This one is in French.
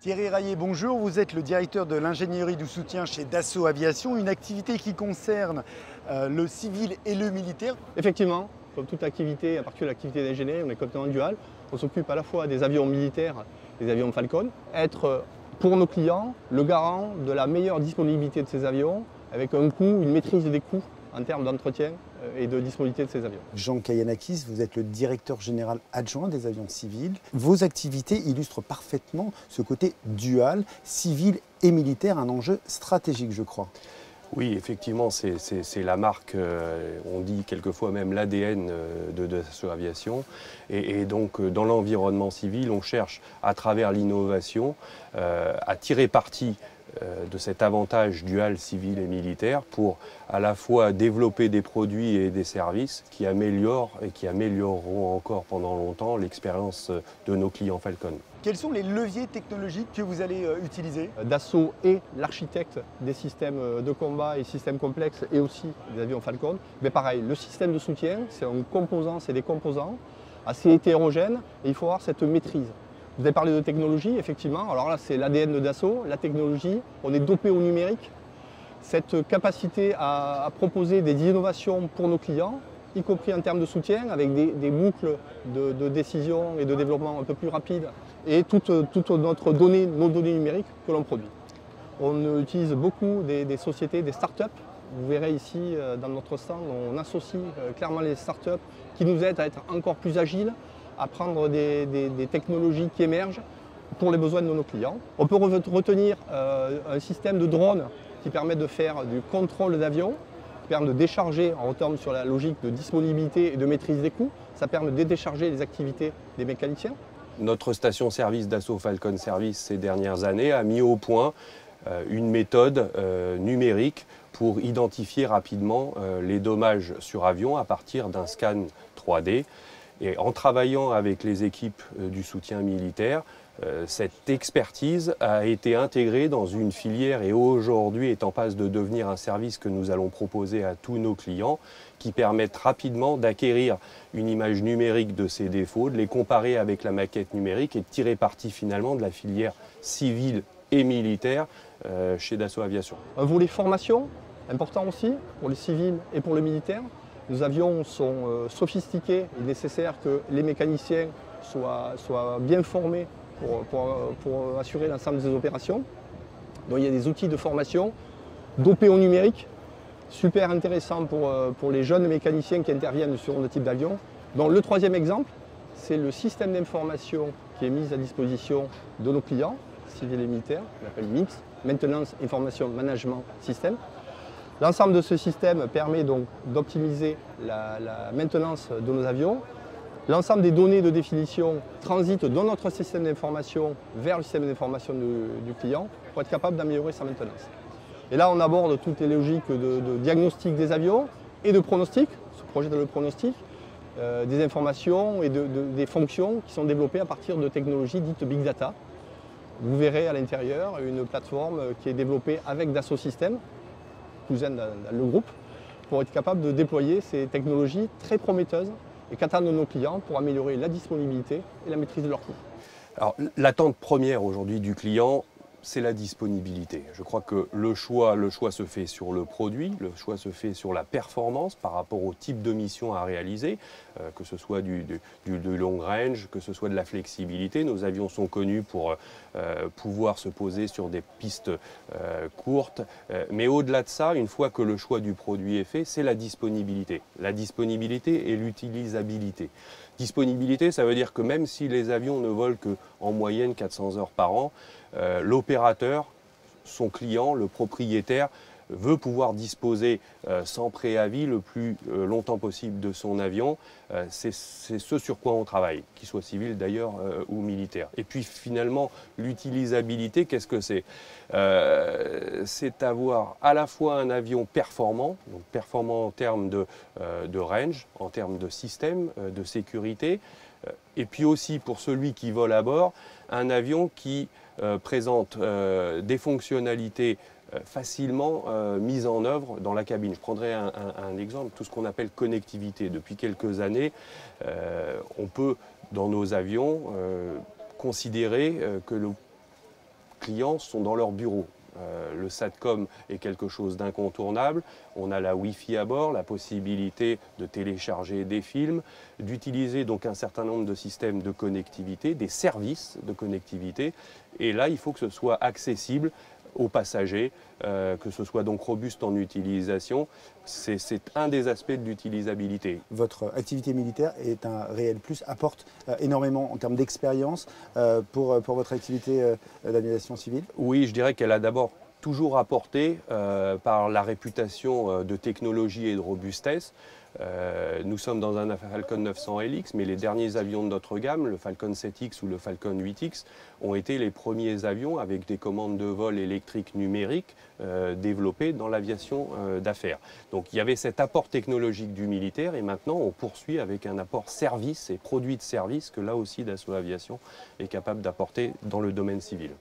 Thierry Rayet, bonjour. Vous êtes le directeur de l'ingénierie du soutien chez Dassault Aviation, une activité qui concerne le civil et le militaire. Effectivement, comme toute activité, à partir de l'activité d'ingénierie, on est complètement dual. On s'occupe à la fois des avions militaires, des avions Falcon, être pour nos clients le garant de la meilleure disponibilité de ces avions, avec un coût, une maîtrise des coûts en termes d'entretien et de disponibilité de ces avions. Jean Kayanakis, vous êtes le directeur général adjoint des avions civils. Vos activités illustrent parfaitement ce côté dual, civil et militaire, un enjeu stratégique, je crois. Oui, effectivement, c'est la marque, on dit quelquefois même l'ADN de Dassault Aviation. Et donc, dans l'environnement civil, on cherche, à travers l'innovation, à tirer parti de cet avantage dual civil et militaire pour à la fois développer des produits et des services qui améliorent et qui amélioreront encore pendant longtemps l'expérience de nos clients Falcon. Quels sont les leviers technologiques que vous allez utiliser? Dassault est l'architecte des systèmes de combat et systèmes complexes et aussi des avions Falcon. Mais pareil, le système de soutien, c'est un composant, c'est des composants assez hétérogènes et il faut avoir cette maîtrise. Vous avez parlé de technologie, effectivement. Alors là, c'est l'ADN de Dassault, la technologie. On est dopé au numérique. Cette capacité à proposer des innovations pour nos clients, y compris en termes de soutien, avec des boucles de décision et de développement un peu plus rapides, et toute notre donnée, nos données numériques que l'on produit. On utilise beaucoup des sociétés, des startups. Vous verrez ici, dans notre stand, on associe clairement les startups qui nous aident à être encore plus agiles, à prendre des technologies qui émergent pour les besoins de nos clients. On peut retenir un système de drones qui permet de faire du contrôle d'avion, qui permet de décharger, on retombe sur la logique de disponibilité et de maîtrise des coûts, ça permet de décharger les activités des mécaniciens. Notre station-service Dassault Falcon Service ces dernières années a mis au point une méthode numérique pour identifier rapidement les dommages sur avion à partir d'un scan 3D. Et en travaillant avec les équipes du soutien militaire, cette expertise a été intégrée dans une filière et aujourd'hui est en passe de devenir un service que nous allons proposer à tous nos clients qui permettent rapidement d'acquérir une image numérique de ces défauts, de les comparer avec la maquette numérique et de tirer parti finalement de la filière civile et militaire chez Dassault Aviation. Un volet formation, important aussi pour les civils et pour le militaire. Nos avions sont sophistiqués, il est nécessaire que les mécaniciens soient bien formés pour assurer l'ensemble des opérations. Donc il y a des outils de formation dopés au numérique, super intéressant pour les jeunes mécaniciens qui interviennent sur ce type d'avion. Donc le troisième exemple, c'est le système d'information qui est mis à disposition de nos clients, civils et militaires, on l'appelle MIX, Maintenance Information Management System. L'ensemble de ce système permet donc d'optimiser la maintenance de nos avions. L'ensemble des données de définition transitent dans notre système d'information vers le système d'information du client pour être capable d'améliorer sa maintenance. Et là, on aborde toutes les logiques de diagnostic des avions et de pronostic, ce projet de le pronostic, des informations et des fonctions qui sont développées à partir de technologies dites Big Data. Vous verrez à l'intérieur une plateforme qui est développée avec Dassault Systèmes, cousin dans le groupe, pour être capable de déployer ces technologies très prometteuses et qu'attendent nos clients pour améliorer la disponibilité et la maîtrise de leurs coûts. Alors, l'attente première aujourd'hui du client, c'est la disponibilité. Je crois que le choix se fait sur le produit, le choix se fait sur la performance par rapport au type de mission à réaliser, que ce soit du long range, que ce soit de la flexibilité. Nos avions sont connus pour pouvoir se poser sur des pistes courtes. Mais au-delà de ça, une fois que le choix du produit est fait, c'est la disponibilité. La disponibilité et l'utilisabilité. Disponibilité, ça veut dire que même si les avions ne volent qu'en moyenne 400 heures par an, l'opérateur, son client, le propriétaire, veut pouvoir disposer sans préavis le plus longtemps possible de son avion. C'est ce sur quoi on travaille, qu'il soit civil d'ailleurs ou militaire. Et puis finalement, l'utilisabilité, qu'est-ce que c'est? C'est avoir à la fois un avion performant, donc performant en termes de range, en termes de système, de sécurité, et puis aussi pour celui qui vole à bord, un avion qui présente des fonctionnalités facilement mises en œuvre dans la cabine. Je prendrai un exemple, tout ce qu'on appelle connectivité. Depuis quelques années, on peut, dans nos avions, considérer que clients sont dans leur bureau. Le SATCOM est quelque chose d'incontournable. On a la Wi-Fi à bord, la possibilité de télécharger des films, d'utiliser donc un certain nombre de systèmes de connectivité, des services de connectivité. Et là, il faut que ce soit accessible aux passagers, que ce soit donc robuste en utilisation. C'est un des aspects de l'utilisabilité. Votre activité militaire est un réel plus, apporte énormément en termes d'expérience pour votre activité d'aviation civile? Oui, je dirais qu'elle a d'abord toujours apporté par la réputation de technologie et de robustesse. Nous sommes dans un Falcon 900 LX, mais les derniers avions de notre gamme, le Falcon 7X ou le Falcon 8X, ont été les premiers avions avec des commandes de vol électriques numériques développées dans l'aviation d'affaires. Donc il y avait cet apport technologique du militaire et maintenant on poursuit avec un apport service et produits de service que là aussi Dassault Aviation est capable d'apporter dans le domaine civil.